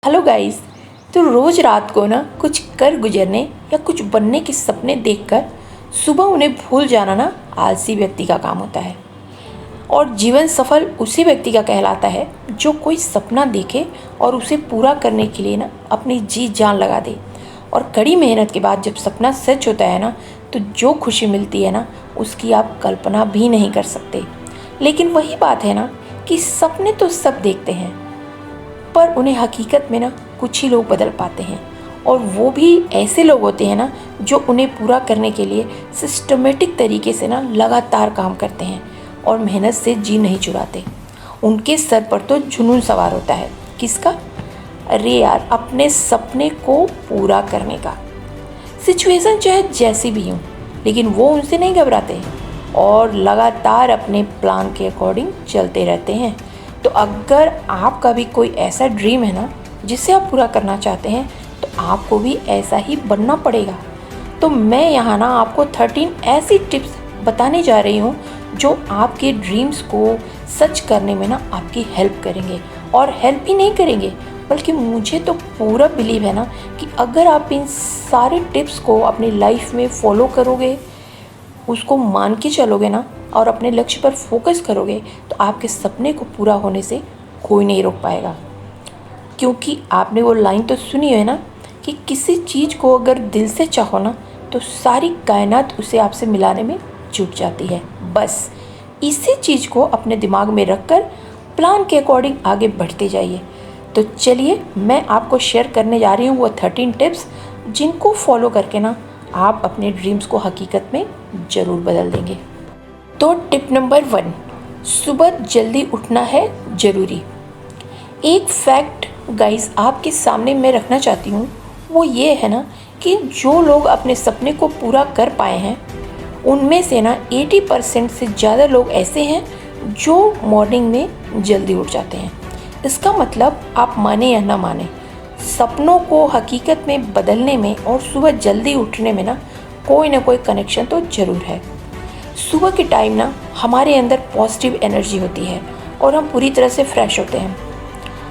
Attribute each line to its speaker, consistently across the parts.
Speaker 1: Hello guys. तो रोज़ रात को ना कुछ कर गुजरने या कुछ बनने के सपने देखकर सुबह उन्हें भूल जाना ना आलसी व्यक्ति का काम होता है। और जीवन सफल उसी व्यक्ति का कहलाता है जो कोई सपना देखे और उसे पूरा करने के लिए ना अपनी जी जान लगा दे। और कड़ी मेहनत के बाद जब सपना सच होता है ना, तो जो खुशी मिलती है ना, उसकी आप कल्पना भी नहीं कर सकते। लेकिन वही बात है ना कि सपने तो सब देखते हैं, पर उन्हें हकीकत में ना कुछ ही लोग बदल पाते हैं। और वो भी ऐसे लोग होते हैं ना जो उन्हें पूरा करने के लिए सिस्टमेटिक तरीके से ना लगातार काम करते हैं और मेहनत से जी नहीं चुराते। उनके सर पर तो जुनून सवार होता है। किसका? अरे यार, अपने सपने को पूरा करने का। सिचुएशन चाहे जैसी भी हो, लेकिन वो उनसे नहीं घबराते और लगातार अपने प्लान के अकॉर्डिंग चलते रहते हैं। तो अगर आपका भी कोई ऐसा ड्रीम है ना जिसे आप पूरा करना चाहते हैं, तो आपको भी ऐसा ही बनना पड़ेगा। तो मैं यहाँ ना आपको 13 ऐसी टिप्स बताने जा रही हूँ जो आपके ड्रीम्स को सच करने में ना आपकी हेल्प करेंगे। और हेल्प ही नहीं करेंगे, बल्कि मुझे तो पूरा बिलीव है ना कि अगर आप इन सारे टिप्स को अपनी लाइफ में फॉलो करोगे, उसको मान के चलोगे ना और अपने लक्ष्य पर फोकस करोगे, तो आपके सपने को पूरा होने से कोई नहीं रोक पाएगा। क्योंकि आपने वो लाइन तो सुनी है ना कि किसी चीज़ को अगर दिल से चाहो ना, तो सारी कायनात उसे आपसे मिलाने में जुट जाती है। बस इसी चीज़ को अपने दिमाग में रखकर प्लान के अकॉर्डिंग आगे बढ़ते जाइए। तो चलिए, मैं आपको शेयर करने जा रही हूँ वो 13 टिप्स जिनको फॉलो करके ना आप अपने ड्रीम्स को हकीकत में ज़रूर बदल देंगे। तो टिप नंबर 1, सुबह जल्दी उठना है ज़रूरी। एक फैक्ट गाइस आपके सामने मैं रखना चाहती हूँ, वो ये है ना कि जो लोग अपने सपने को पूरा कर पाए हैं, उनमें से ना 80% से ज़्यादा लोग ऐसे हैं जो मॉर्निंग में जल्दी उठ जाते हैं। इसका मतलब आप माने या ना माने, सपनों को हकीकत में बदलने में और सुबह जल्दी उठने में ना कोई कनेक्शन तो ज़रूर है। सुबह के टाइम ना हमारे अंदर पॉजिटिव एनर्जी होती है और हम पूरी तरह से फ्रेश होते हैं।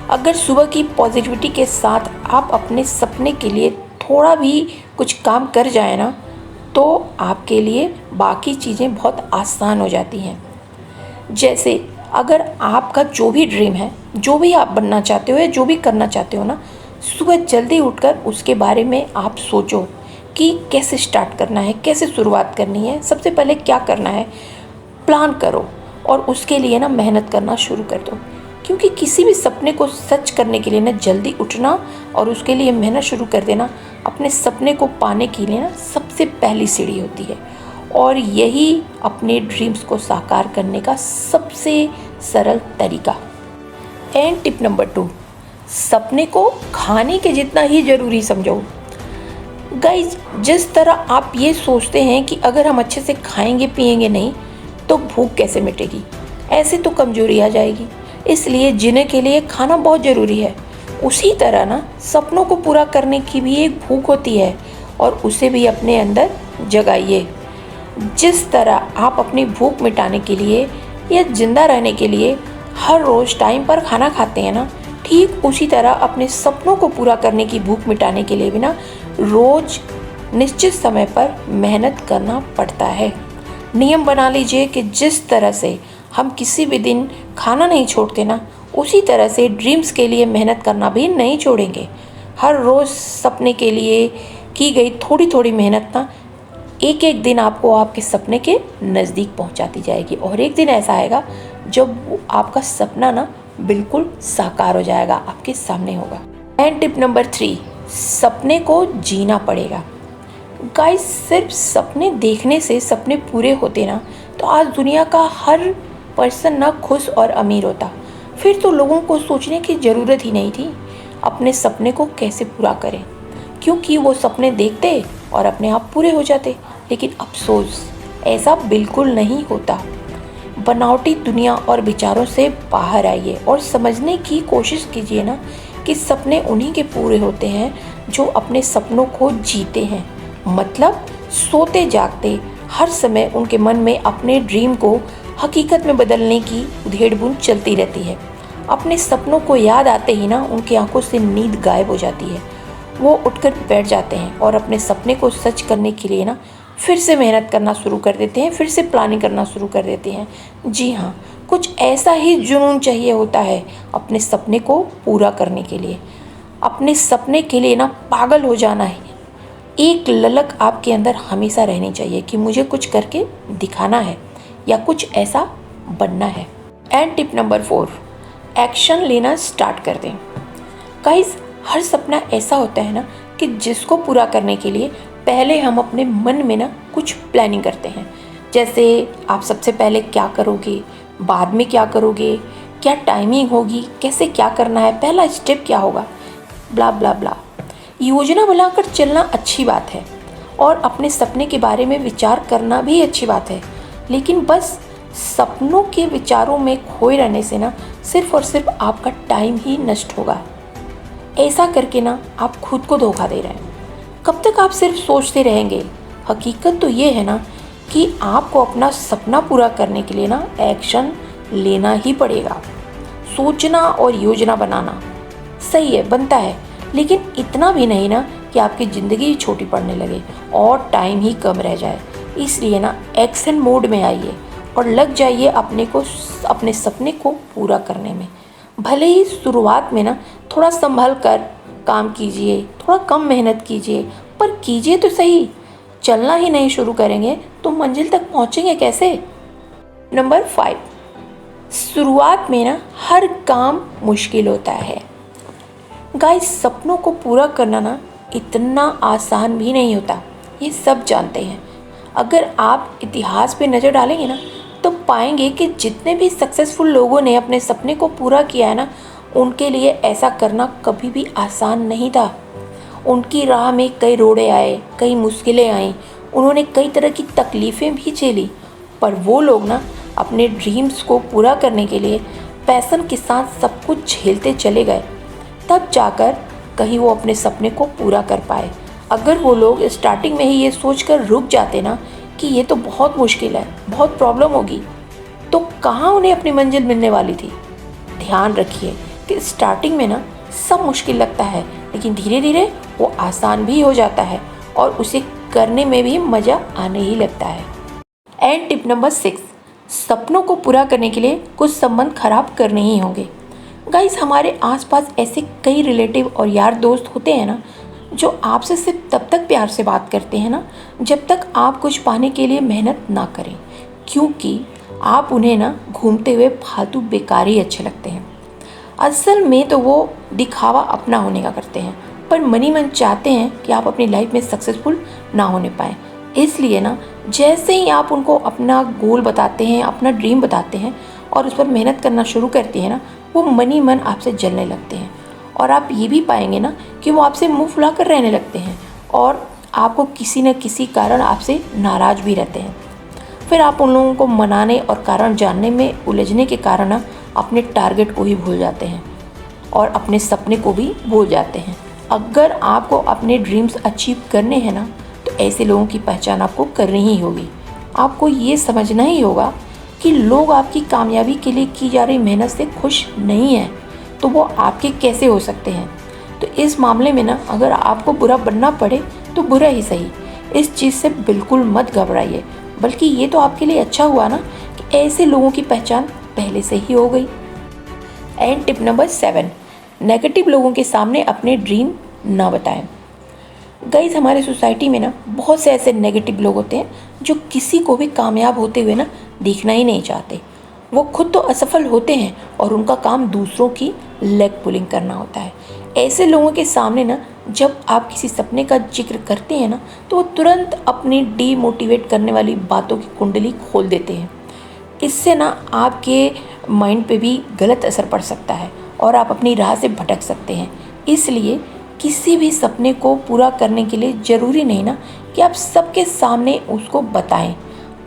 Speaker 1: अगर सुबह की पॉजिटिविटी के साथ आप अपने सपने के लिए थोड़ा भी कुछ काम कर जाए ना, तो आपके लिए बाकी चीज़ें बहुत आसान हो जाती हैं। जैसे अगर आपका जो भी ड्रीम है, जो भी आप बनना चाहते हो या जो भी करना चाहते हो ना, सुबह जल्दी उठकर उसके बारे में आप सोचो कि कैसे स्टार्ट करना है, कैसे शुरुआत करनी है, सबसे पहले क्या करना है, प्लान करो और उसके लिए ना मेहनत करना शुरू कर दो। क्योंकि किसी भी सपने को सच करने के लिए ना जल्दी उठना और उसके लिए मेहनत शुरू कर देना अपने सपने को पाने के लिए ना सबसे पहली सीढ़ी होती है। और यही अपने ड्रीम्स को साकार करने का सबसे सरल तरीका। एंड टिप नंबर 2, सपने को खाने के जितना ही ज़रूरी समझो। गाइज, जिस तरह आप ये सोचते हैं कि अगर हम अच्छे से खाएंगे पिएंगे नहीं तो भूख कैसे मिटेगी, ऐसे तो कमजोरी आ जाएगी। इसलिए जीने के लिए खाना बहुत ज़रूरी है। उसी तरह ना सपनों को पूरा करने की भी एक भूख होती है और उसे भी अपने अंदर जगाइए। जिस तरह आप अपनी भूख मिटाने के लिए या जिंदा रहने के लिए हर रोज़ टाइम पर खाना खाते हैं ना, ठीक उसी तरह अपने सपनों को पूरा करने की भूख मिटाने के लिए भी ना रोज़ निश्चित समय पर मेहनत करना पड़ता है। नियम बना लीजिए कि जिस तरह से हम किसी भी दिन खाना नहीं छोड़ते ना, उसी तरह से ड्रीम्स के लिए मेहनत करना भी नहीं छोड़ेंगे। हर रोज़ सपने के लिए की गई थोड़ी थोड़ी मेहनत ना एक एक दिन आपको आपके सपने के नज़दीक पहुंचाती जाएगी। और एक दिन ऐसा आएगा जब आपका सपना ना बिल्कुल साकार हो जाएगा, आपके सामने होगा। एंड टिप नंबर 3, सपने को जीना पड़ेगा। गाइस, सिर्फ सपने देखने से सपने पूरे होते ना, तो आज दुनिया का हर पर्सन ना खुश और अमीर होता। फिर तो लोगों को सोचने की ज़रूरत ही नहीं थी अपने सपने को कैसे पूरा करें, क्योंकि वो सपने देखते और अपने आप पूरे हो जाते। लेकिन अफसोस, ऐसा बिल्कुल नहीं होता। बनावटी दुनिया और विचारों से बाहर आइए और समझने की कोशिश कीजिए ना कि सपने उन्हीं के पूरे होते हैं जो अपने सपनों को जीते हैं। मतलब सोते जागते हर समय उनके मन में अपने ड्रीम को हकीकत में बदलने की उधेड़-बुन चलती रहती है। अपने सपनों को याद आते ही ना उनकी आंखों से नींद गायब हो जाती है। वो उठकर बैठ जाते हैं और अपने सपने को सच करने के लिए ना फिर से मेहनत करना शुरू कर देते हैं, फिर से प्लानिंग करना शुरू कर देते हैं। जी हाँ, कुछ ऐसा ही जुनून चाहिए होता है अपने सपने को पूरा करने के लिए। अपने सपने के लिए ना पागल हो जाना है। एक ललक आपके अंदर हमेशा रहनी चाहिए कि मुझे कुछ करके दिखाना है या कुछ ऐसा बनना है। एंड टिप नंबर 4, एक्शन लेना स्टार्ट कर दें। गाइस, हर सपना ऐसा होता है ना कि जिसको पूरा करने के लिए पहले हम अपने मन में ना कुछ प्लानिंग करते हैं। जैसे आप सबसे पहले क्या करोगे, बाद में क्या करोगे, क्या टाइमिंग होगी, कैसे क्या करना है, पहला स्टेप क्या होगा, ब्ला ब्ला ब्ला। योजना बनाकर चलना अच्छी बात है और अपने सपने के बारे में विचार करना भी अच्छी बात है, लेकिन बस सपनों के विचारों में खोए रहने से ना सिर्फ और सिर्फ आपका टाइम ही नष्ट होगा। ऐसा करके ना आप खुद को धोखा दे रहे हैं। कब तक आप सिर्फ सोचते रहेंगे? हकीकत तो ये है ना कि आपको अपना सपना पूरा करने के लिए ना एक्शन लेना ही पड़ेगा। सोचना और योजना बनाना सही है, बनता है, लेकिन इतना भी नहीं ना कि आपकी ज़िंदगी छोटी पड़ने लगे और टाइम ही कम रह जाए। इसलिए ना एक्शन मोड में आइए और लग जाइए अपने सपने को पूरा करने में। भले ही शुरुआत में ना थोड़ा संभल कर काम कीजिए, थोड़ा कम मेहनत कीजिए, पर कीजिए तो सही। चलना ही नहीं शुरू करेंगे तो मंजिल तक पहुंचेंगे कैसे? नंबर 5, शुरुआत में ना हर काम मुश्किल होता है। गाइस, सपनों को पूरा करना ना इतना आसान भी नहीं होता, ये सब जानते हैं। अगर आप इतिहास पे नज़र डालेंगे ना तो पाएंगे कि जितने भी सक्सेसफुल लोगों ने अपने सपने को पूरा किया है ना, उनके लिए ऐसा करना कभी भी आसान नहीं था। उनकी राह में कई रोड़े आए, कई मुश्किलें आईं, उन्होंने कई तरह की तकलीफ़ें भी झेली, पर वो लोग ना अपने ड्रीम्स को पूरा करने के लिए पैशन के साथ सब कुछ झेलते चले गए। तब जाकर कहीं वो अपने सपने को पूरा कर पाए। अगर वो लोग स्टार्टिंग में ही ये सोचकर रुक जाते ना कि ये तो बहुत मुश्किल है, बहुत प्रॉब्लम होगी, तो कहाँ उन्हें अपनी मंजिल मिलने वाली थी। ध्यान रखिए कि स्टार्टिंग में ना सब मुश्किल लगता है, लेकिन धीरे धीरे वो आसान भी हो जाता है और उसे करने में भी मज़ा आने ही लगता है। एंड टिप नंबर 6, सपनों को पूरा करने के लिए कुछ संबंध खराब करने ही होंगे। गाइस, हमारे आसपास ऐसे कई रिलेटिव और यार दोस्त होते हैं ना जो आपसे सिर्फ तब तक प्यार से बात करते हैं ना जब तक आप कुछ पाने के लिए मेहनत ना करें, क्योंकि आप उन्हें ना घूमते हुए फालतू बेकार ही अच्छे लगते हैं। असल में तो वो दिखावा अपना होने का करते हैं, पर मनी मन चाहते हैं कि आप अपनी लाइफ में सक्सेसफुल ना होने पाएँ। इसलिए ना जैसे ही आप उनको अपना गोल बताते हैं, अपना ड्रीम बताते हैं और उस पर मेहनत करना शुरू करते हैं ना, वो मनी मन आपसे जलने लगते हैं और आप ये भी पाएंगे ना कि वो आपसे मुंह फुलाकर रहने लगते हैं और आपको किसी न किसी कारण आपसे नाराज़ भी रहते हैं। फिर आप उन लोगों को मनाने और कारण जानने में उलझने के कारण ना अपने टारगेट को ही भूल जाते हैं और अपने सपने को भी भूल जाते हैं। अगर आपको अपने ड्रीम्स अचीव करने हैं ना तो ऐसे लोगों की पहचान आपको करनी ही होगी। आपको ये समझना ही होगा कि लोग आपकी कामयाबी के लिए की जा रही मेहनत से खुश नहीं हैं, तो वो आपके कैसे हो सकते हैं। तो इस मामले में ना अगर आपको बुरा बनना पड़े तो बुरा ही सही, इस चीज़ से बिल्कुल मत घबराइए, बल्कि ये तो आपके लिए अच्छा हुआ ना कि ऐसे लोगों की पहचान पहले से ही हो गई। एंड टिप नंबर 7, नेगेटिव लोगों के सामने अपने ड्रीम ना बताएं। गाइस, हमारे सोसाइटी में ना बहुत से ऐसे नेगेटिव लोग होते हैं जो किसी को भी कामयाब होते हुए ना देखना ही नहीं चाहते। वो खुद तो असफल होते हैं और उनका काम दूसरों की लेग पुलिंग करना होता है। ऐसे लोगों के सामने ना जब आप किसी सपने का जिक्र करते हैं ना तो वो तुरंत अपनी डीमोटिवेट करने वाली बातों की कुंडली खोल देते हैं। इससे ना आपके माइंड पे भी गलत असर पड़ सकता है और आप अपनी राह से भटक सकते हैं। इसलिए किसी भी सपने को पूरा करने के लिए ज़रूरी नहीं ना कि आप सबके सामने उसको बताएं।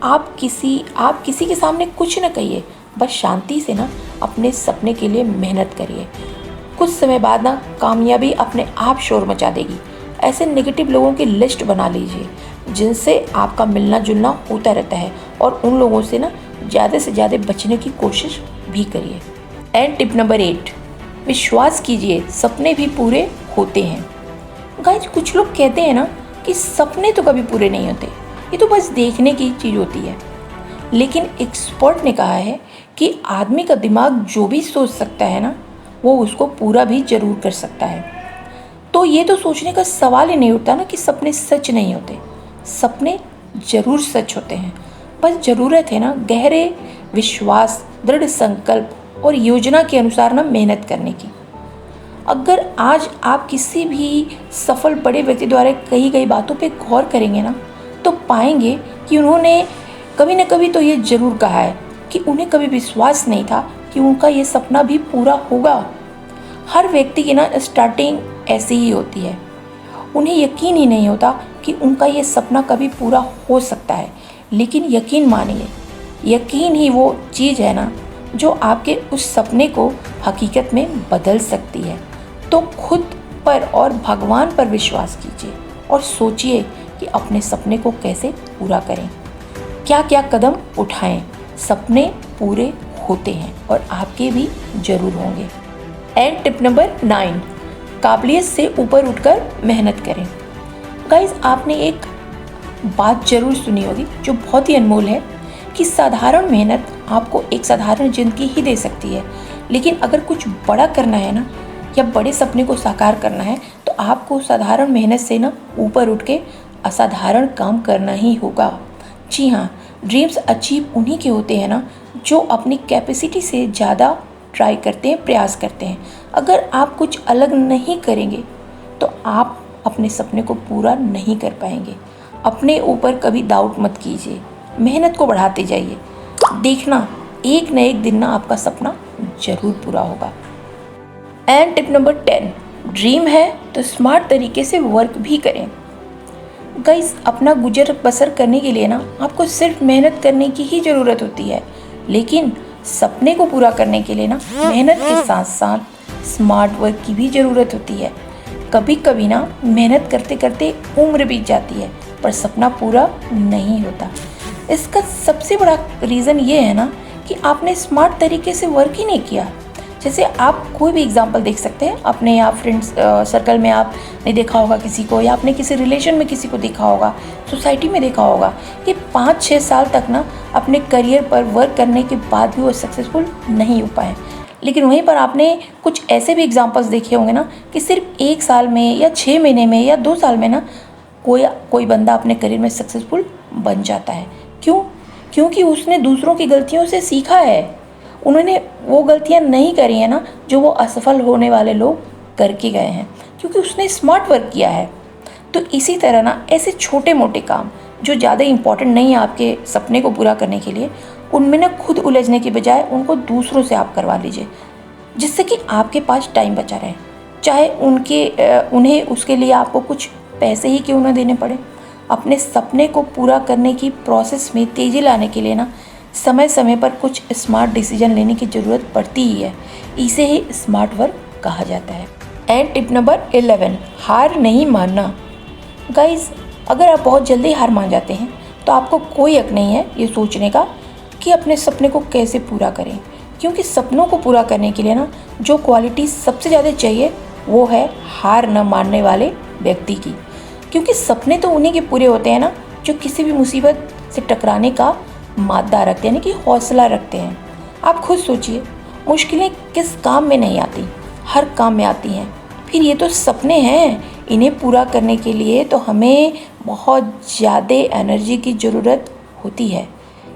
Speaker 1: आप किसी के सामने कुछ न कहिए, बस शांति से ना अपने सपने के लिए मेहनत करिए। कुछ समय बाद ना कामयाबी अपने आप शोर मचा देगी। ऐसे नेगेटिव लोगों की लिस्ट बना लीजिए जिनसे आपका मिलना जुलना होता रहता है और उन लोगों से ना ज़्यादा से ज़्यादा बचने की कोशिश भी करिए। एंड टिप नंबर 8, विश्वास कीजिए सपने भी पूरे होते हैं। गाइस, कुछ लोग कहते हैं ना कि सपने तो कभी पूरे नहीं होते, ये तो बस देखने की चीज़ होती है। लेकिन एक्सपर्ट ने कहा है कि आदमी का दिमाग जो भी सोच सकता है ना, वो उसको पूरा भी जरूर कर सकता है। तो ये तो सोचने का सवाल ही नहीं उठता ना कि सपने सच नहीं होते। सपने जरूर सच होते हैं, बस ज़रूरत है ना गहरे विश्वास, दृढ़ संकल्प और योजना के अनुसार ना मेहनत करने की। अगर आज आप किसी भी सफल बड़े व्यक्ति द्वारा कही गई बातों पे गौर करेंगे ना, तो पाएंगे कि उन्होंने कभी न कभी तो ये जरूर कहा है कि उन्हें कभी विश्वास नहीं था कि उनका ये सपना भी पूरा होगा। हर व्यक्ति की ना स्टार्टिंग ऐसी ही होती है। उन्हें यकीन ही नहीं होता कि उनका ये सपना कभी पूरा हो सकता है। लेकिन यकीन मानिए, यकीन ही वो चीज़ है ना जो आपके उस सपने को हकीकत में बदल सकती है। तो खुद पर और भगवान पर विश्वास कीजिए और सोचिए कि अपने सपने को कैसे पूरा करें, क्या क्या कदम उठाएं। सपने पूरे होते हैं और आपके भी जरूर होंगे। एंड टिप नंबर 9, काबिलियत से ऊपर उठकर मेहनत करें। गाइस, आपने एक बात जरूर सुनी होगी जो बहुत ही अनमोल है कि साधारण मेहनत आपको एक साधारण जिंदगी ही दे सकती है। लेकिन अगर कुछ बड़ा करना है ना, या बड़े सपने को साकार करना है, तो आपको साधारण मेहनत से ना ऊपर उठ के असाधारण काम करना ही होगा। जी हाँ, ड्रीम्स अचीव उन्हीं के होते हैं ना जो अपनी कैपेसिटी से ज़्यादा ट्राई करते हैं, प्रयास करते हैं। अगर आप कुछ अलग नहीं करेंगे तो आप अपने सपने को पूरा नहीं कर पाएंगे। अपने ऊपर कभी डाउट मत कीजिए, मेहनत को बढ़ाते जाइए। देखना एक न एक दिन ना आपका सपना जरूर पूरा होगा। एंड टिप नंबर 10, ड्रीम है तो स्मार्ट तरीके से वर्क भी करें। गाइस, अपना गुजर बसर करने के लिए ना आपको सिर्फ मेहनत करने की ही ज़रूरत होती है। लेकिन सपने को पूरा करने के लिए ना मेहनत के साथ साथ स्मार्ट वर्क की भी ज़रूरत होती है। कभी कभी ना मेहनत करते करते उम्र बीत जाती है पर सपना पूरा नहीं होता। इसका सबसे बड़ा रीज़न ये है ना कि आपने स्मार्ट तरीके से वर्क ही नहीं किया। जैसे आप कोई भी एग्जांपल देख सकते हैं अपने या फ्रेंड्स सर्कल में, आपने देखा होगा किसी को, या आपने किसी रिलेशन में किसी को देखा होगा, सोसाइटी में देखा होगा कि 5-6 साल तक ना अपने करियर पर वर्क करने के बाद भी वो सक्सेसफुल नहीं हो पाए। लेकिन वहीं पर आपने कुछ ऐसे भी एग्जांपल्स देखे होंगे ना कि सिर्फ 1 साल में या 6 महीने में या 2 साल में ना कोई बंदा अपने करियर में सक्सेसफुल बन जाता है। क्यों? क्योंकि उसने दूसरों की गलतियों से सीखा है। उन्होंने वो गलतियां नहीं करी हैं ना जो वो असफल होने वाले लोग करके गए हैं, क्योंकि उसने स्मार्ट वर्क किया है। तो इसी तरह ना ऐसे छोटे मोटे काम जो ज़्यादा इम्पॉर्टेंट नहीं है आपके सपने को पूरा करने के लिए, उनमें ना खुद उलझने के बजाय उनको दूसरों से आप करवा लीजिए, जिससे कि आपके पास टाइम बचा रहे। चाहे उन्हें उसके लिए आपको कुछ पैसे ही क्यों ना देने पड़े। अपने सपने को पूरा करने की प्रोसेस में तेज़ी लाने के लिए ना समय समय पर कुछ स्मार्ट डिसीजन लेने की ज़रूरत पड़ती ही है। इसे ही स्मार्ट वर्क कहा जाता है। एंड टिप नंबर 11, हार नहीं मानना। गाइस, अगर आप बहुत जल्दी हार मान जाते हैं तो आपको कोई हक नहीं है ये सोचने का कि अपने सपने को कैसे पूरा करें, क्योंकि सपनों को पूरा करने के लिए ना जो क्वालिटी सबसे ज़्यादा चाहिए वो है हार न मानने वाले व्यक्ति की। क्योंकि सपने तो उन्हीं के पूरे होते हैं ना जो किसी भी मुसीबत से टकराने का मादा रखते हैं, यानी कि हौसला रखते हैं। आप खुद सोचिए, मुश्किलें किस काम में नहीं आती, हर काम में आती हैं। फिर ये तो सपने हैं, इन्हें पूरा करने के लिए तो हमें बहुत ज़्यादा एनर्जी की ज़रूरत होती है।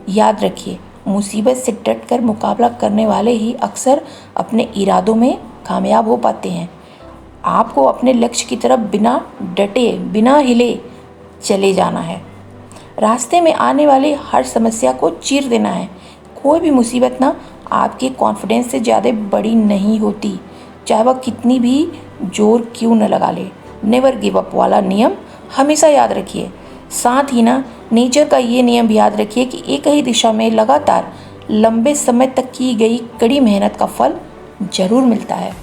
Speaker 1: याद रखिए, मुसीबत से डटकर मुकाबला करने वाले ही अक्सर अपने इरादों में कामयाब हो पाते हैं। आपको अपने लक्ष्य की तरफ बिना डटे, बिना हिले चले जाना है। रास्ते में आने वाली हर समस्या को चीर देना है। कोई भी मुसीबत ना आपके कॉन्फिडेंस से ज़्यादा बड़ी नहीं होती, चाहे वह कितनी भी जोर क्यों न लगा ले। नेवर गिव अप वाला नियम हमेशा याद रखिए। साथ ही ना नेचर का ये नियम भी याद रखिए कि एक ही दिशा में लगातार लंबे समय तक की गई कड़ी मेहनत का फल जरूर मिलता है।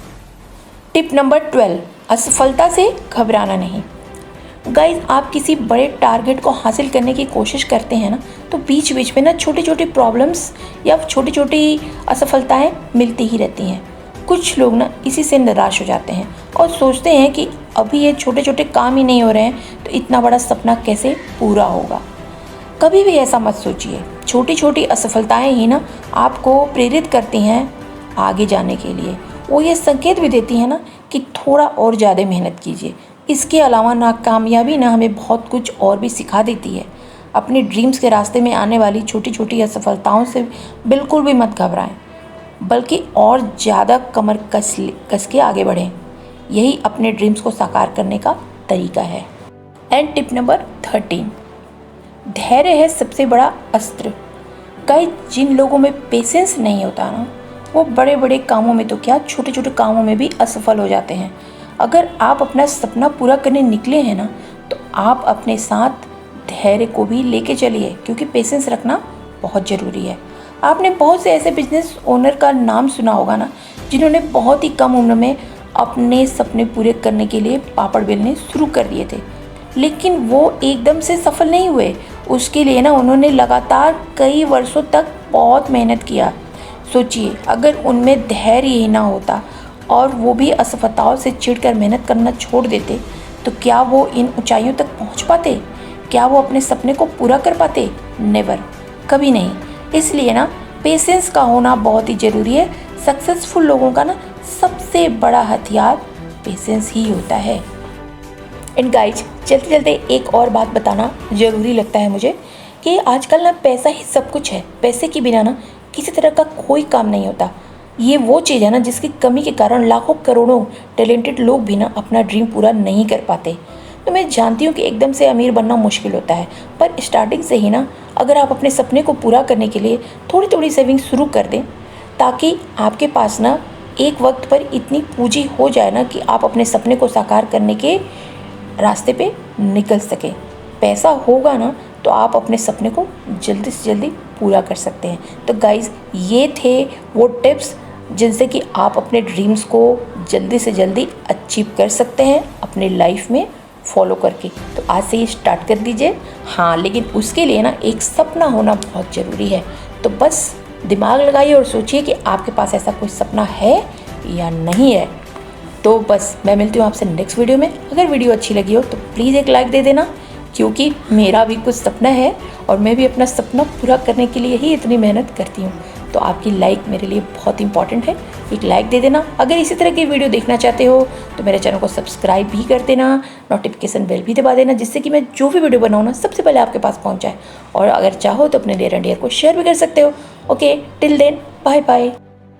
Speaker 1: टिप नंबर 12, असफलता से घबराना नहीं। गाइज आप किसी बड़े टारगेट को हासिल करने की कोशिश करते हैं ना, तो बीच बीच में ना छोटी छोटी प्रॉब्लम्स या छोटी छोटी असफलताएं मिलती ही रहती हैं। कुछ लोग ना इसी से निराश हो जाते हैं और सोचते हैं कि अभी ये छोटे छोटे काम ही नहीं हो रहे हैं तो इतना बड़ा सपना कैसे पूरा होगा। कभी भी ऐसा मत सोचिए। छोटी छोटी असफलताएं ही ना आपको प्रेरित करती हैं आगे जाने के लिए। वो ये संकेत भी देती हैं ना कि थोड़ा और ज़्यादा मेहनत कीजिए। इसके अलावा नाकामयाबी ना हमें बहुत कुछ और भी सिखा देती है। अपने ड्रीम्स के रास्ते में आने वाली छोटी छोटी असफलताओं से बिल्कुल भी मत घबराएं, बल्कि और ज़्यादा कमर कस के आगे बढ़ें। यही अपने ड्रीम्स को साकार करने का तरीका है। एंड टिप नंबर 13, धैर्य है सबसे बड़ा अस्त्र। कई जिन लोगों में पेशेंस नहीं होता ना, वो बड़े बड़े कामों में तो क्या, छोटे छोटे कामों में भी असफल हो जाते हैं। अगर आप अपना सपना पूरा करने निकले हैं ना, तो आप अपने साथ धैर्य को भी लेके चलिए, क्योंकि पेशेंस रखना बहुत ज़रूरी है। आपने बहुत से ऐसे बिजनेस ओनर का नाम सुना होगा ना, जिन्होंने बहुत ही कम उम्र में अपने सपने पूरे करने के लिए पापड़ बेलने शुरू कर दिए थे, लेकिन वो एकदम से सफल नहीं हुए। उसके लिए ना उन्होंने लगातार कई वर्षों तक बहुत मेहनत किया। सोचिए, अगर उनमें धैर्य ही ना होता और वो भी असफलताओं से चिढ़कर मेहनत करना छोड़ देते, तो क्या वो इन ऊंचाइयों तक पहुंच पाते? क्या वो अपने सपने को पूरा कर पाते? नेवर, कभी नहीं। इसलिए ना पेशेंस का होना बहुत ही ज़रूरी है। सक्सेसफुल लोगों का ना सबसे बड़ा हथियार पेशेंस ही होता है। एंड गाइज, चलते चलते एक और बात बताना ज़रूरी लगता है मुझे कि आजकल ना पैसा ही सब कुछ है। पैसे के बिना ना किसी तरह का कोई काम नहीं होता। ये वो चीज़ है ना जिसकी कमी के कारण लाखों करोड़ों टैलेंटेड लोग भी ना अपना ड्रीम पूरा नहीं कर पाते। तो मैं जानती हूँ कि एकदम से अमीर बनना मुश्किल होता है, पर स्टार्टिंग से ही ना अगर आप अपने सपने को पूरा करने के लिए थोड़ी थोड़ी सेविंग शुरू कर दें, ताकि आपके पास ना एक वक्त पर इतनी पूंजी हो जाए ना कि आप अपने सपने को साकार करने के रास्ते पे निकल सकें। पैसा होगा ना तो आप अपने सपने को जल्दी से जल्दी पूरा कर सकते हैं। तो गाइज़, ये थे वो टिप्स जिनसे कि आप अपने ड्रीम्स को जल्दी से जल्दी अचीव कर सकते हैं अपने लाइफ में फॉलो करके। तो आज से ही स्टार्ट कर दीजिए। हाँ, लेकिन उसके लिए ना एक सपना होना बहुत ज़रूरी है। तो बस दिमाग लगाइए और सोचिए कि आपके पास ऐसा कोई सपना है या नहीं है। तो बस मैं मिलती हूँ आपसे नेक्स्ट वीडियो में। अगर वीडियो अच्छी लगी हो तो प्लीज़ एक लाइक दे देना, क्योंकि मेरा भी कुछ सपना है और मैं भी अपना सपना पूरा करने के लिए ही इतनी मेहनत करती हूँ। तो आपकी लाइक मेरे लिए बहुत इंपॉर्टेंट है। एक लाइक दे देना। अगर इसी तरह की वीडियो देखना चाहते हो तो मेरे चैनल को सब्सक्राइब भी कर देना, नोटिफिकेशन बेल भी दबा देना, जिससे कि मैं जो भी वीडियो बनाऊँ ना सबसे पहले आपके पास पहुँच जाए। और अगर चाहो तो अपने नियर एंड डियर को शेयर भी कर सकते हो। Okay, till then, bye bye.